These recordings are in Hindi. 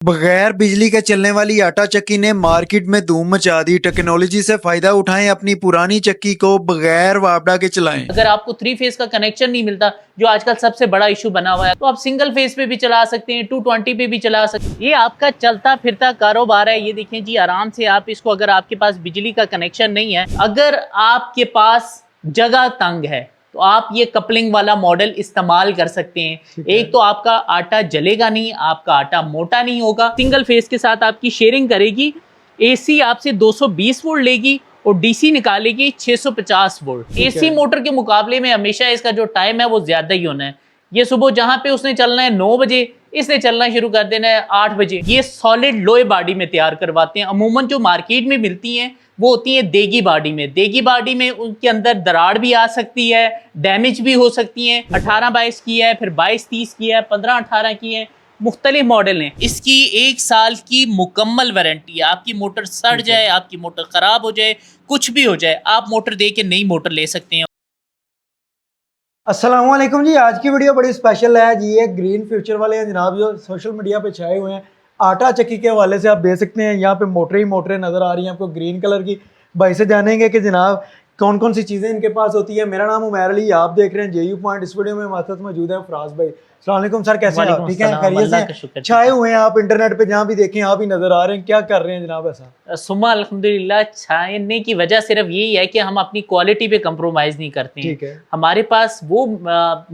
बगैर बिजली के चलने वाली आटा चक्की ने मार्केट में धूम मचा दी। टेक्नोलॉजी से फायदा उठाएं, अपनी पुरानी चक्की को बगैर वापडा के चलाएं। अगर आपको 3 फेज का कनेक्शन नहीं मिलता, जो आजकल सबसे बड़ा इशू बना हुआ है, तो आप सिंगल फेज पे भी चला सकते हैं, 220 पे भी चला सकते हैं। ये आपका चलता फिरता कारोबार है। ये देखें जी, आराम से आप इसको, अगर आपके पास बिजली का कनेक्शन नहीं है, अगर आपके पास जगह तंग है, तो आप ये कपलिंग वाला मॉडल इस्तेमाल कर सकते हैं। एक तो आपका आटा जलेगा नहीं, आपका आटा मोटा नहीं होगा। सिंगल फेज के साथ आपकी शेयरिंग करेगी। एसी आपसे 220 वोल्ट लेगी और डीसी निकालेगी 650 वोल्ट। एसी मोटर के मुकाबले में हमेशा इसका जो टाइम है वो ज्यादा ही होना है। ये सुबह जहां पे उसने चलना है 9 बजे, इसने चलना शुरू कर देना है 8 बजे। ये सॉलिड लोहे बॉडी में तैयार करवाते हैं। अमूमन जो मार्केट में मिलती हैं वो होती है देगी बॉडी में। देगी बॉडी में उनके अंदर दरार भी आ सकती है, डैमेज भी हो सकती है। 18-22 की है, फिर 22-30 की है, 15-18 की है, मुख्तलिफ मॉडल हैं। इसकी 1 साल की मुकम्मल वारंटी है। आपकी मोटर सड़ जाए, आपकी मोटर खराब हो जाए, कुछ भी हो जाए, आप मोटर दे के नई मोटर ले सकते हैं। अस्सलाम वालेकुम जी। आज की वीडियो बड़ी स्पेशल है जी। ये ग्रीन फ्यूचर वाले हैं जनाब, जो सोशल मीडिया पे छाए हुए हैं। आटा चक्की के हवाले से आप देख सकते हैं, यहाँ पे मोटरें ही मोटरें नज़र आ रही हैं आपको ग्रीन कलर की। भाई से जानेंगे कि जनाब कौन कौन सी चीज़ें इनके पास होती है। मेरा नाम उमैर अली, आप देख रहे हैं जेयू पॉइंट। इस वीडियो में हमारे साथ मौजूद है फराज भाई। अस्सलाम वालेकुम सर, कैसे हैं आप? ठीक है, खैरियत से? छाए हुए हैं आप इंटरनेट पे, जहाँ भी देखें आप ही नजर आ रहे हैं। क्या कर रहे हैं जनाब ऐसा? सुमा अल्हम्दुलिल्लाह, छाने की वजह सिर्फ यही है कि हम अपनी क्वालिटी पे कंप्रोमाइज नहीं करते हैं। ठीक है। हमारे पास वो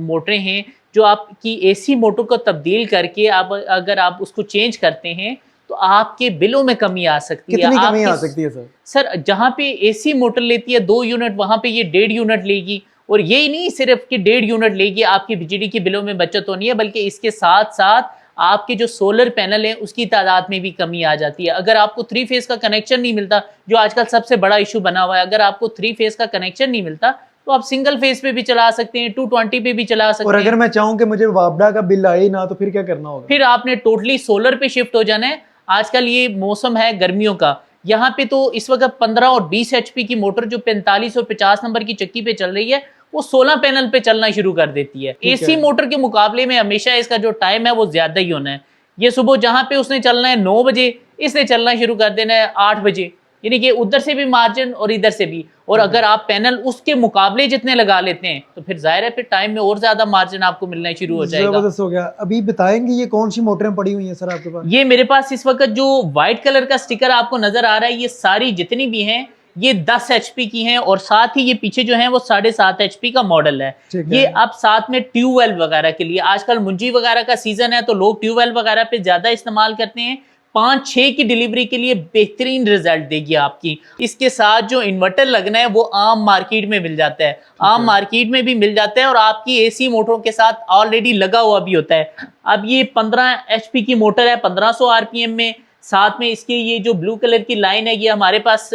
मोटरें हैं जो आपकी एसी मोटर को तब्दील करके आप, अगर आप उसको चेंज करते हैं तो आपके बिलों में कमी आ सकती है। कितनी कमी आ सकती है सर? सर, जहाँ पे एसी मोटर लेती है 2 यूनिट, वहां पे ये 1.5 यूनिट लेगी। और यही नहीं सिर्फ कि 1.5 यूनिट लेगी, आपकी बिजली के बिलों में बचत होनी है, बल्कि इसके साथ साथ आपके जो सोलर पैनल है उसकी तादाद में भी कमी आ जाती है। अगर आपको 3 फेज का कनेक्शन नहीं मिलता, जो आजकल सबसे बड़ा इशू बना हुआ है, अगर आपको 3 फेज का कनेक्शन नहीं मिलता तो आप सिंगल फेज पे भी चला सकते हैं, 220 पे भी चला सकते हैं। और अगर मैं चाहूँ कि मुझे वापडा का बिल आए ना, तो फिर क्या करना होगा? फिर आपने टोटली सोलर पे शिफ्ट हो जाना है। आजकल ये मौसम है गर्मियों का, यहाँ पे तो इस वक्त 15 और 20 HP की मोटर जो 45 और 50 नंबर की चक्की पे चल रही है, वो 16 पैनल पे चलना शुरू कर देती है। एसी मोटर के मुकाबले में हमेशा इसका जो टाइम है वो ज्यादा ही होना है। ये सुबह जहां पे उसने चलना है 9 बजे, इसने चलना शुरू कर देना है 8 बजे। यानी कि उधर से भी मार्जिन और इधर से भी। और अगर आप पैनल उसके मुकाबले जितने लगा लेते हैं तो फिर जाहिर है फिर टाइम में और ज्यादा मार्जिन आपको मिलना शुरू हो जाएगा। जबरदस्त हो गया। अभी बताएंगे ये कौन सी मोटरें पड़ी हुई हैं सर आपके पास? ये मेरे पास इस वक्त जो व्हाइट कलर का स्टिकर आपको नजर आ रहा है, ये सारी जितनी भी हैं ये 10 HP की हैं। और साथ ही ये पीछे जो है वो 7.5 HP का मॉडल है। ये अब साथ में ट्यूबवेल वगैरह के लिए, आजकल मुंजी वगैरह का सीजन है तो लोग ट्यूबवेल वगैरह पे ज्यादा इस्तेमाल करते हैं। 5-6 की डिलीवरी के लिए बेहतरीन रिजल्ट देगी आपकी। इसके साथ जो इन्वर्टर लगना है वो आम मार्केट में मिल जाता है, आम मार्केट में भी मिल जाता है और आपकी एसी मोटरों के साथ ऑलरेडी लगा हुआ भी होता है। अब ये 15 HP की मोटर है, 1500 RPM में। साथ में इसके ये जो ब्लू कलर की लाइन है ये हमारे पास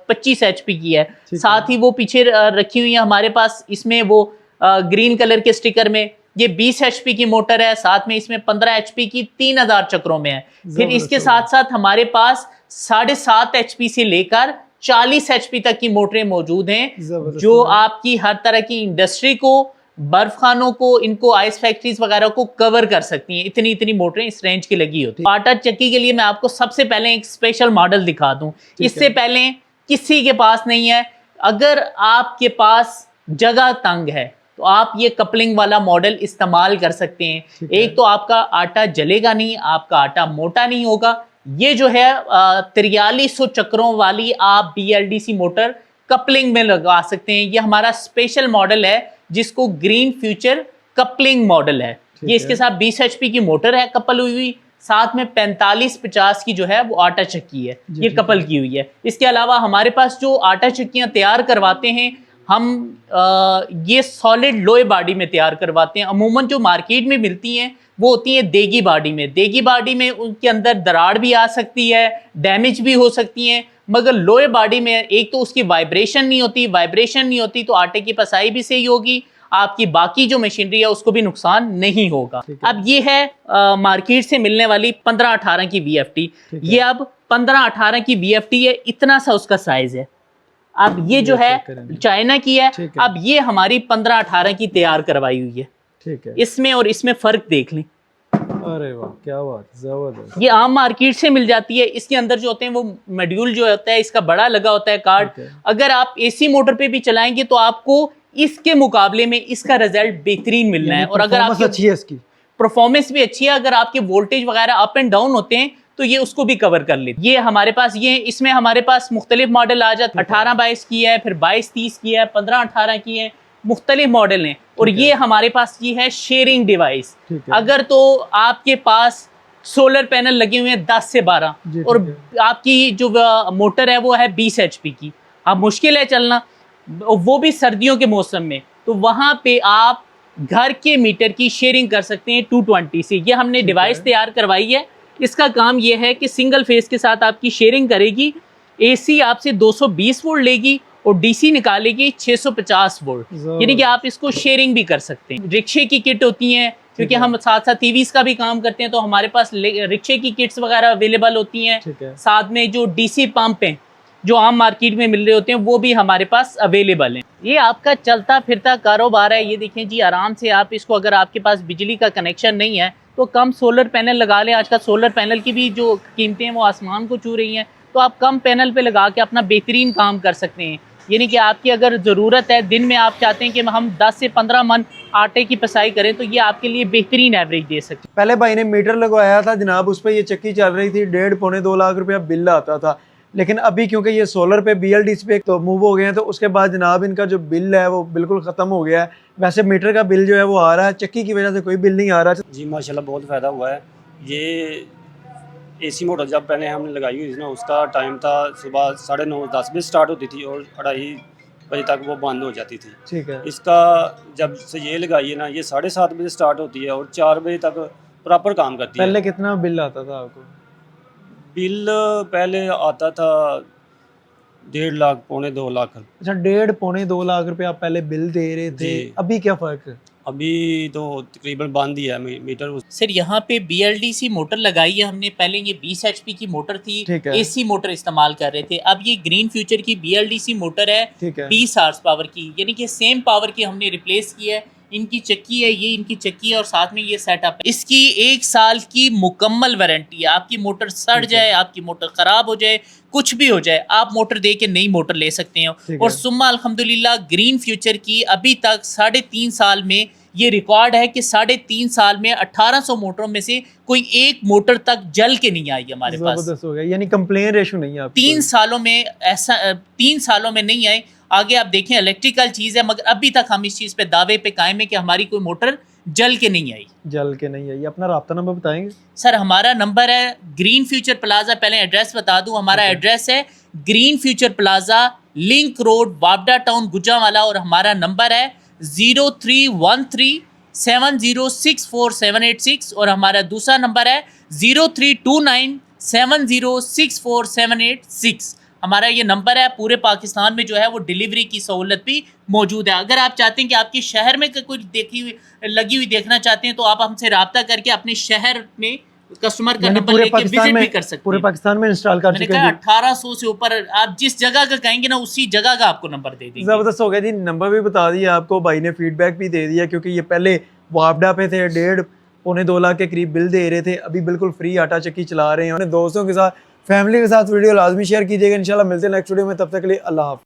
25 HP की है। साथ ही वो पीछे रखी हुई है हमारे पास, इसमें वो ग्रीन कलर के स्टिकर में ये 20 HP की मोटर है। साथ में इसमें 15 HP की 3000 चक्रों में है। फिर इसके साथ साथ हमारे पास 7.5 HP से लेकर 40 HP तक की मोटरें मौजूद हैं, जो आपकी हर तरह की इंडस्ट्री को, बर्फ खानों को, इनको आइस फैक्ट्रीज वगैरह को कवर कर सकती हैं। इतनी इतनी मोटरें इस रेंज की लगी होती है। आटा चक्की के लिए मैं आपको सबसे पहले एक स्पेशल मॉडल दिखा दूं, इससे पहले किसी के पास नहीं है। अगर आपके पास जगह तंग है तो आप ये कपलिंग वाला मॉडल इस्तेमाल कर सकते हैं। एक तो आपका आटा जलेगा नहीं, आपका आटा मोटा नहीं होगा। ये जो है 4300 चक्रों वाली आप BLDC मोटर कपलिंग में लगा सकते हैं। ये हमारा स्पेशल मॉडल है जिसको ग्रीन फ्यूचर कपलिंग मॉडल है। ये इसके साथ 20 HP की मोटर है कपल हुई, साथ में 45-50 की जो है वो आटा चक्की है, ये कपल की हुई है। इसके अलावा हमारे पास जो आटा चक्कियां तैयार करवाते हैं हम, ये सॉलिड लोहे बॉडी में तैयार करवाते हैं। अमूमन जो मार्केट में मिलती हैं वो होती है देगी बॉडी में। देगी बॉडी में उनके अंदर दरार भी आ सकती है, डैमेज भी हो सकती हैं। मगर लोहे बॉडी में एक तो उसकी वाइब्रेशन नहीं होती तो आटे की पसाई भी सही होगी, आपकी बाकी जो मशीनरी है उसको भी नुकसान नहीं होगा। अब ये है मार्केट से मिलने वाली 15-18 की VFT। ये अब 15-18 की VFT है, इतना सा उसका साइज है। अब ये जो है चाइना की है। अब ये हमारी 15-18 की तैयार करवाई हुई है। ठीक है। इसमें और इसमें फर्क देख लें। अरे वाह, क्या बात, जबरदस्त। ये आम मार्केट से मिल जाती है। इसके अंदर जो होते हैं वो मॉड्यूल जो होता है इसका बड़ा लगा होता है कार्ड। ठीक है। अगर आप एसी मोटर पे भी चलाएंगे तो आपको इसके मुकाबले में इसका रिजल्ट बेहतरीन मिलना है। और अगर परफॉर्मेंस आपकी अच्छी है इसकी, परफॉर्मेंस भी अच्छी है, अगर आपके वोल्टेज वगैरह अप एंड डाउन होते हैं तो ये उसको भी कवर कर लेती है। ये हमारे पास ये इसमें हमारे पास मुख्तलिफ मॉडल आ जाते हैं। 18-22 की है, फिर 22-30 की है, 15-18 की है, मुख्तलिफ मॉडल हैं। और ये हमारे पास ये है शेयरिंग डिवाइस। अगर तो आपके पास सोलर पैनल लगे हुए हैं 10 से 12 और आपकी जो मोटर है वो है 20 HP की, अब मुश्किल है चलना, वो भी सर्दियों के मौसम में, तो वहाँ पे आप घर के मीटर की शेयरिंग कर सकते हैं 220 से। ये हमने डिवाइस तैयार करवाई है। इसका काम ये है कि सिंगल फेस के साथ आपकी शेयरिंग करेगी। एसी आपसे 220 वोल्ट लेगी और डीसी निकालेगी 650 वोल्ट, यानी कि आप इसको शेयरिंग भी कर सकते हैं। रिक्शे की किट होती हैं, क्योंकि हम साथ साथ टीवीज का भी काम करते हैं, तो हमारे पास रिक्शे की किट्स वगैरह अवेलेबल होती हैं। साथ में जो डीसी पंप हैं जो आम मार्केट में मिल रहे होते हैं वो भी हमारे पास अवेलेबल हैं। ये आपका चलता फिरता कारोबार है। ये देखें जी, आराम से आप इसको, अगर आपके पास बिजली का कनेक्शन नहीं है तो कम सोलर पैनल लगा लें। आजकल सोलर पैनल की भी जो कीमतें हैं वो आसमान को छू रही हैं, तो आप कम पैनल पे लगा के अपना बेहतरीन काम कर सकते हैं। यानी कि आपकी अगर ज़रूरत है, दिन में आप चाहते हैं कि हम 10 से 15 मन आटे की पिसाई करें, तो ये आपके लिए बेहतरीन एवरेज दे सकते हैं। पहले भाई ने मीटर लगवाया था जनाब, उस पर ये चक्की चल रही थी, 1.5-2 लाख रुपया बिल आता था। लेकिन अभी क्योंकि ये सोलर पे BLDC पे तो मूव हो गए हैं, तो उसके बाद जनाब इनका जो बिल है वो बिल्कुल ख़त्म हो गया है। वैसे मीटर का बिल जो है वो आ रहा है, चक्की की वजह से कोई बिल नहीं आ रहा। जी माशाल्लाह बहुत फ़ायदा हुआ है। ये एसी मोटर जब पहले हमने लगाई हुई थी ना, उसका टाइम था सुबह 9:30-10 बजे स्टार्ट होती थी और 2:30 बजे तक वो बंद हो जाती थी। ठीक है। इसका जब से ये लगाई है ना, ये 7:30 बजे स्टार्ट होती है और 4 बजे तक प्रॉपर काम करती है। पहले कितना बिल आता था आपको? बिल पहले आता था 1.5 लाख, 1.25-2 लाख। अच्छा, 1.5-2 लाख रुपए आप पहले बिल दे रहे थे, अभी क्या फ़र्क है? अभी तो तकरीबन बंद ही है मीटर। सर यहाँ पे BLDC मोटर लगाई है हमने। पहले ये 20 HP की मोटर थी, AC मोटर इस्तेमाल कर रहे थे। अब ये ग्रीन फ्यूचर की BLDC मोटर है 20 हॉर्स पावर की, यानी कि सेम पावर की हमने रिप्लेस की है। इनकी चक्की है, ये इनकी चक्की है और साथ में ये सेटअप है। इसकी 1 साल की मुकम्मल वारंटी है। आपकी मोटर सड़ जाए, आपकी मोटर ख़राब हो जाए, कुछ भी हो जाए, आप मोटर दे के नई मोटर ले सकते हैं। और सुम्मा अल्हम्दुलिल्लाह ग्रीन फ्यूचर की अभी तक 3.5 साल में ये रिकॉर्ड है कि 3.5 साल में 1800 मोटरों में से कोई एक मोटर तक जल के नहीं आई हमारे पास। जबरदस्त हो गया, यानी कंप्लेन रेशो नहीं है आपकी। 3 सालों में ऐसा 3 सालों में नहीं आए। आगे आप देखें इलेक्ट्रिकल चीज़ है, मगर अभी तक हम इस चीज़ पे दावे पे कायम है कि हमारी कोई मोटर जल के नहीं आई। जल के नहीं आई। अपना राब्ता नंबर बताएंगे? सर हमारा नंबर है ग्रीन फ्यूचर प्लाजा। पहले एड्रेस बता दूं, हमारा एड्रेस है green future plaza, link road, Wapda town, Gujranwala. और हमारा नंबर है 0313706478 और हमारा दूसरा नंबर है 0329706478। हमारा ये नंबर है। पूरे पाकिस्तान में जो है वो डिलीवरी की सहूलत भी मौजूद है। अगर आप चाहते हैं कि आपके शहर में कोई लगी हुई देखना चाहते हैं तो आप हमसे रब्ता करके अपने शहर में कस्टमर का नंबर लेके विजिट भी कर सकते हैं। पूरे पाकिस्तान में इंस्टॉल कर चुके हैं। 1800 से ऊपर आप जिस जगह का कहेंगे ना, उसी जगह का आपको नंबर दे देंगे। जबरदस्त हो गया जी। नंबर भी बता दिया आपको, भाई ने फीडबैक भी दे दिया, क्योंकि ये पहले वापडा पे थे, 1.5-2 लाख के करीब बिल दे रहे थे, अभी बिल्कुल फ्री आटा चक्की चला रहे हैं। अपने दोस्तों के साथ, फैमिली के साथ वीडियो लाजमी शेयर कीजिएगा। इंशाल्लाह मिलते हैं नेक्स्ट वीडियो में, तब तक के लिए अल्लाह हाफ़िज़।